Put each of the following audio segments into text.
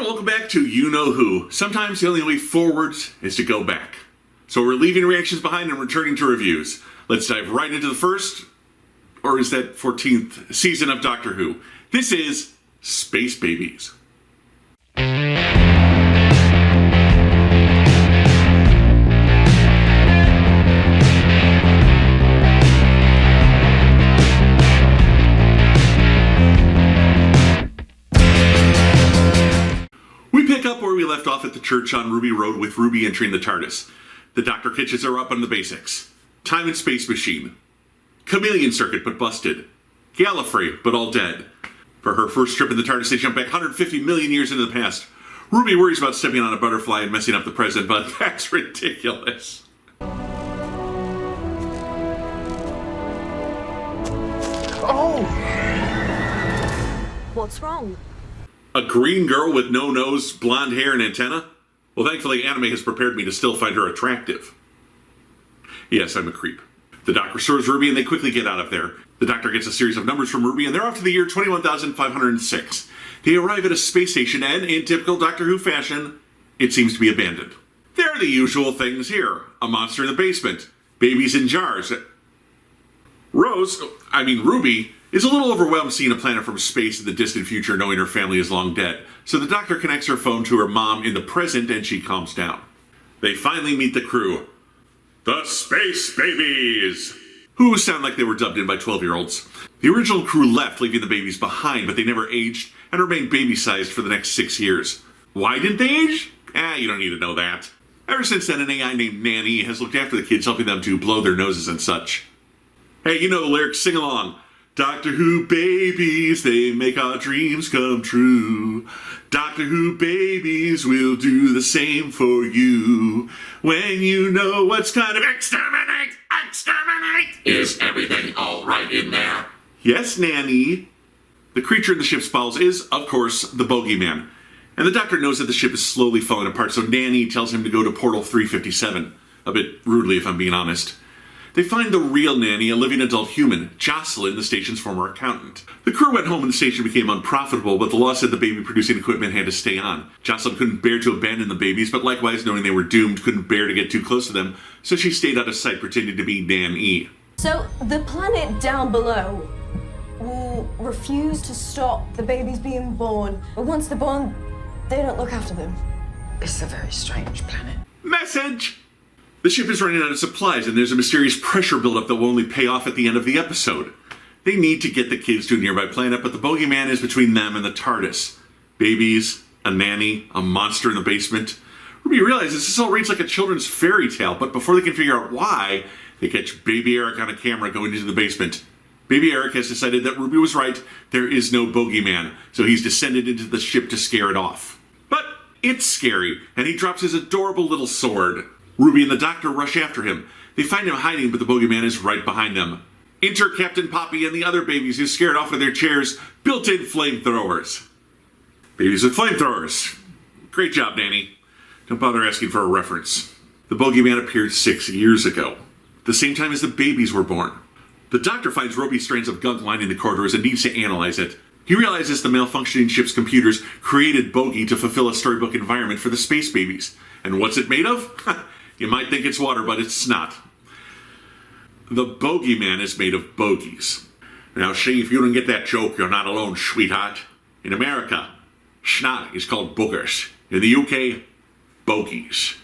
and welcome back to You Know Who. Sometimes the only way forwards is to go back. So we're leaving reactions behind and returning to reviews. Let's dive right into the first, or is that 14th season of Doctor Who. This is Space Babies. Up where we left off at the church on Ruby Road with Ruby entering the TARDIS. The Doctor catches her up on the basics. Time and space machine. Chameleon circuit but busted. Gallifrey but all dead. For her first trip in the TARDIS, they jump back 150 million years into the past. Ruby worries about stepping on a butterfly and messing up the present, but that's ridiculous. Oh! What's wrong? A green girl with no nose, blonde hair, and antenna? Well, thankfully, anime has prepared me to still find her attractive. Yes, I'm a creep. The Doctor restores Ruby and they quickly get out of there. The Doctor gets a series of numbers from Ruby and they're off to the year 21,506. They arrive at a space station and, in typical Doctor Who fashion, it seems to be abandoned. There are the usual things here. A monster in the basement. Babies in jars. Ruby, is a little overwhelmed seeing a planet from space in the distant future, knowing her family is long dead. So the Doctor connects her phone to her mom in the present and she calms down. They finally meet the crew. The Space Babies! Who sound like they were dubbed in by 12-year-olds. The original crew left, leaving the babies behind, but they never aged and remained baby-sized for the next 6 years. Why didn't they age? You don't need to know that. Ever since then, an AI named Nanny has looked after the kids, helping them to blow their noses and such. Hey, you know the lyrics, sing along. Doctor Who babies, they make our dreams come true. Doctor Who babies will do the same for you. When you know what's kind of exterminate! Is everything all right in there? Yes, Nanny. The creature in the ship's bowels is, of course, the Bogeyman. And the Doctor knows that the ship is slowly falling apart, so Nanny tells him to go to Portal 357. A bit rudely, if I'm being honest. They find the real Nanny, a living adult human, Jocelyn, the station's former accountant. The crew went home and the station became unprofitable, but the law said the baby-producing equipment had to stay on. Jocelyn couldn't bear to abandon the babies, but likewise, knowing they were doomed, couldn't bear to get too close to them, so she stayed out of sight pretending to be Nan-E. So, the planet down below will refuse to stop the babies being born, but once they're born, they don't look after them. It's a very strange planet. Message! The ship is running out of supplies, and there's a mysterious pressure buildup that will only pay off at the end of the episode. They need to get the kids to a nearby planet, but the Bogeyman is between them and the TARDIS. Babies, a nanny, a monster in the basement. Ruby realizes this all reads like a children's fairy tale, but before they can figure out why, they catch Baby Eric on a camera going into the basement. Baby Eric has decided that Ruby was right, there is no Bogeyman, so he's descended into the ship to scare it off. But it's scary, and he drops his adorable little sword. Ruby and the Doctor rush after him. They find him hiding, but the Bogeyman is right behind them. Enter Captain Poppy and the other babies who scared off of their chairs, built-in flamethrowers. Babies with flamethrowers. Great job, Nanny. Don't bother asking for a reference. The Bogeyman appeared 6 years ago, the same time as the babies were born. The Doctor finds ropey strands of gunk lining the corridors and needs to analyze it. He realizes the malfunctioning ship's computers created Bogey to fulfill a storybook environment for the space babies. And what's it made of? You might think it's water, but it's snot. The Bogeyman is made of bogies. Now, see, if you don't get that joke, you're not alone, sweetheart. In America, snot is called boogers. In the UK, bogies.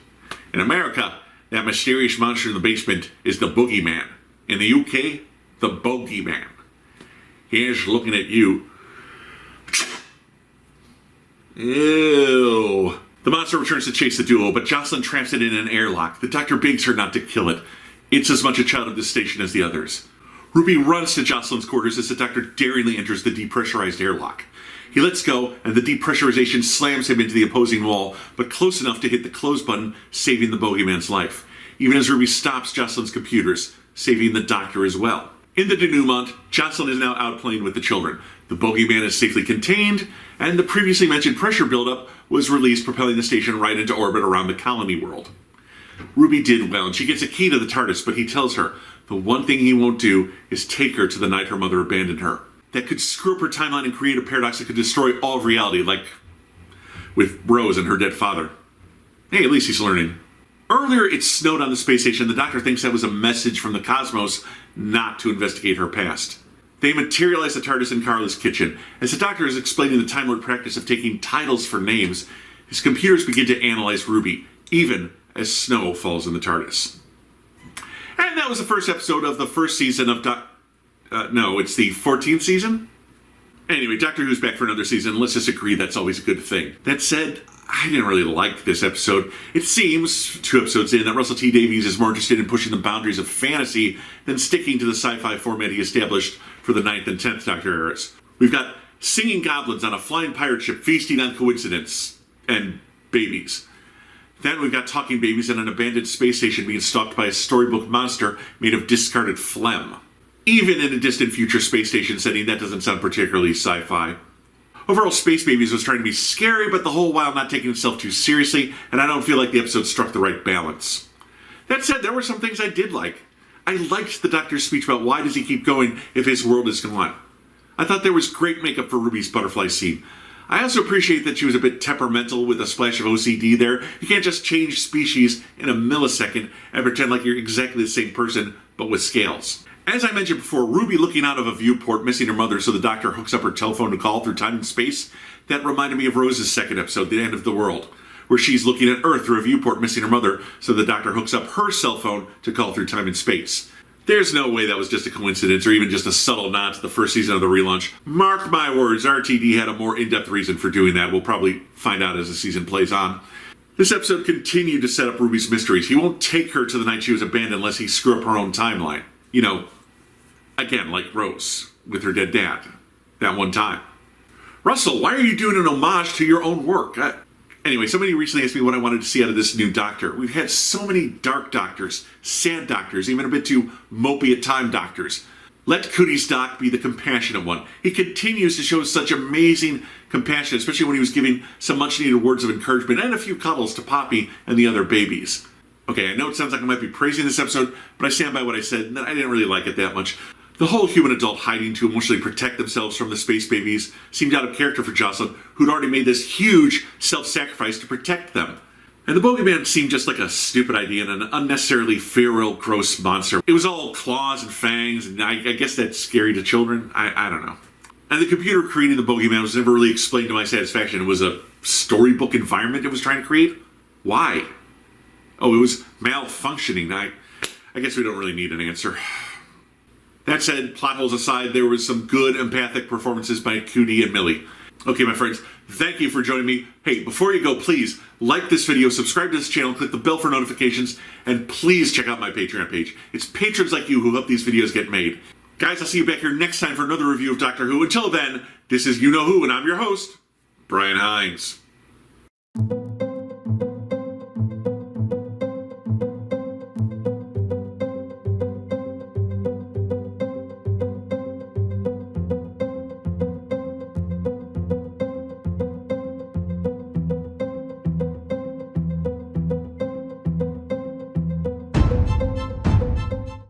In America, that mysterious monster in the basement is the Boogeyman. In the UK, the Bogeyman. Here's looking at you. Ew. The monster returns to chase the duo, but Jocelyn traps it in an airlock. The Doctor begs her not to kill it. It's as much a child of this station as the others. Ruby runs to Jocelyn's quarters as the Doctor daringly enters the depressurized airlock. He lets go, and the depressurization slams him into the opposing wall, but close enough to hit the close button, saving the Bogeyman's life. Even as Ruby stops Jocelyn's computers, saving the Doctor as well. In the denouement, Jocelyn is now out playing with the children. The Bogeyman is safely contained, and the previously mentioned pressure buildup was released, propelling the station right into orbit around the colony world. Ruby did well, and she gets a key to the TARDIS, but he tells her the one thing he won't do is take her to the night her mother abandoned her. That could screw up her timeline and create a paradox that could destroy all of reality, like with Rose and her dead father. Hey, at least he's learning. Earlier, it snowed on the space station. The Doctor thinks that was a message from the cosmos not to investigate her past. They materialize the TARDIS in Carla's kitchen. As the Doctor is explaining the Time Lord practice of taking titles for names, his computers begin to analyze Ruby, even as snow falls in the TARDIS. And that was the first episode of the first season of it's the 14th season? Anyway, Doctor Who's back for another season. Let's just agree that's always a good thing. That said, I didn't really like this episode. It seems, 2 episodes in, that Russell T Davies is more interested in pushing the boundaries of fantasy than sticking to the sci-fi format he established for the 9th and 10th Doctor eras. We've got singing goblins on a flying pirate ship feasting on coincidence and babies. Then we've got talking babies on an abandoned space station being stalked by a storybook monster made of discarded phlegm. Even in a distant future space station setting, that doesn't sound particularly sci-fi. Overall, Space Babies was trying to be scary, but the whole while not taking itself too seriously, and I don't feel like the episode struck the right balance. That said, there were some things I did like. I liked the Doctor's speech about why does he keep going if his world is gone. I thought there was great makeup for Ruby's butterfly scene. I also appreciate that she was a bit temperamental with a splash of OCD there. You can't just change species in a millisecond and pretend like you're exactly the same person, but with scales. As I mentioned before, Ruby looking out of a viewport, missing her mother, so the Doctor hooks up her telephone to call through time and space. That reminded me of Rose's second episode, The End of the World, where she's looking at Earth through a viewport, missing her mother, so the Doctor hooks up her cell phone to call through time and space. There's no way that was just a coincidence or even just a subtle nod to the first season of the relaunch. Mark my words, RTD had a more in-depth reason for doing that. We'll probably find out as the season plays on. This episode continued to set up Ruby's mysteries. He won't take her to the night she was abandoned unless he screw up her own timeline. You know, again, like Rose with her dead dad. That one time. Russell, why are you doing an homage to your own work? Anyway, somebody recently asked me what I wanted to see out of this new Doctor. We've had so many dark doctors, sad doctors, even a bit too mopey at time doctors. Let Cootie's Doc be the compassionate one. He continues to show such amazing compassion, especially when he was giving some much-needed words of encouragement and a few cuddles to Poppy and the other babies. Okay, I know it sounds like I might be praising this episode, but I stand by what I said, and I didn't really like it that much. The whole human adult hiding to emotionally protect themselves from the space babies seemed out of character for Jocelyn, who'd already made this huge self-sacrifice to protect them. And the bogeyman seemed just like a stupid idea and an unnecessarily feral, gross monster. It was all claws and fangs, and I guess that's scary to children. I don't know. And the computer creating the bogeyman was never really explained to my satisfaction. It was a storybook environment it was trying to create? Why? Oh, it was malfunctioning. I guess we don't really need an answer. That said, plot holes aside, there was some good empathic performances by Cootie and Millie. Okay, my friends, thank you for joining me. Hey, before you go, please like this video, subscribe to this channel, click the bell for notifications, and please check out my Patreon page. It's patrons like you who help these videos get made. Guys, I'll see you back here next time for another review of Doctor Who. Until then, this is You Know Who, and I'm your host, Brian Heinz.